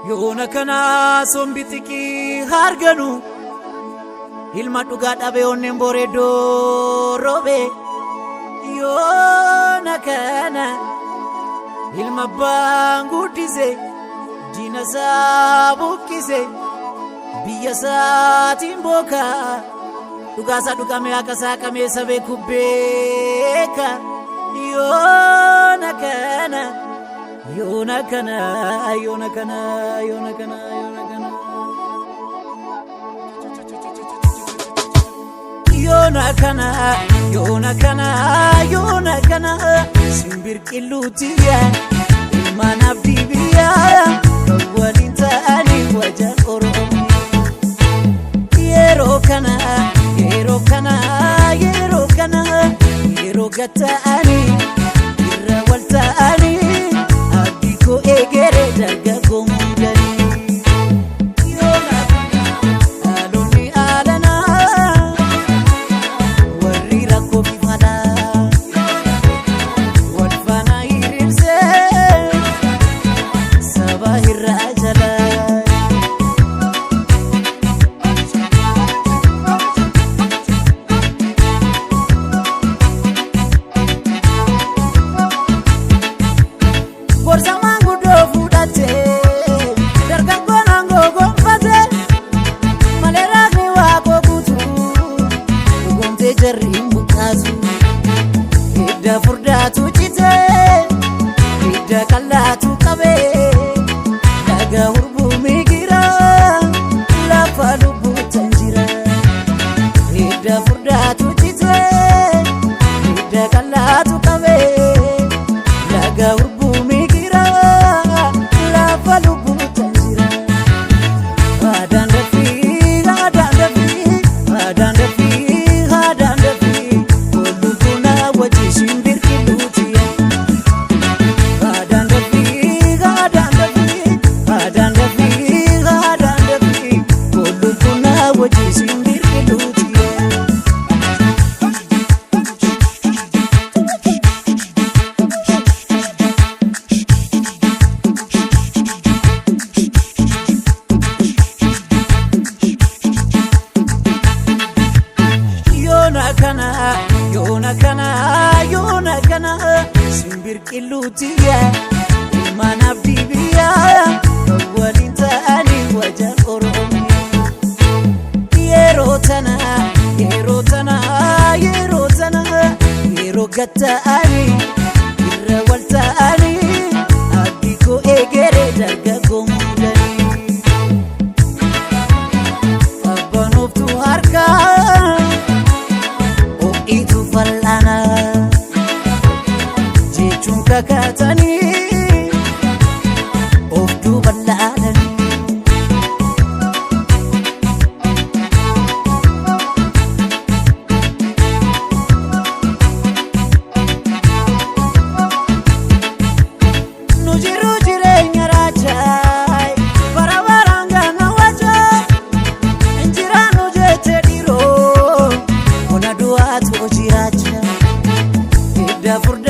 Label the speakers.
Speaker 1: yoona kana sombitiki harganu ilma dhugaa dhabe onnen boreedo robe yoona kana ilma bangudise dinasa bukkise biyya saatiin boka dhugaasa dhugame akasa kame sabe kubbeka yoona kana yoona kana yoona kana yoona kana yoona kana yoona kana yoona kana simbir qillutiya ilmaanaaf dibiya waliin ta'anii waja oromo yeroo kana yeroo kana yeroo kana yeroo gatta'anii irra wal ta'anii abdiko egere darga gomudani yoona aloni alana warri rakko bifada wadfana irimse sabahir rajala jarrin bukazu idda furdatu cite idda kallatu qabe daga hurbu migira lafa lubu tanjira idda furdatu cite idda kallatu qabe daga hurbu migira lafa lubu tanjira adan dafi adan dafi adan dafi yoona kana simbir qillutiya ilmaanaaf dibiya waliin ta'anii waja oromo yeroo tana yeroo tana yeroo tana yeroo gatta'anii irra wal ta'anii abdiko egere darga gomudani abbanoftu harka itu falana jechun kakatani of du balladani nujiru jirenya rajai barabaranga na waja injira nujete diro ona duat ojiraja idda furda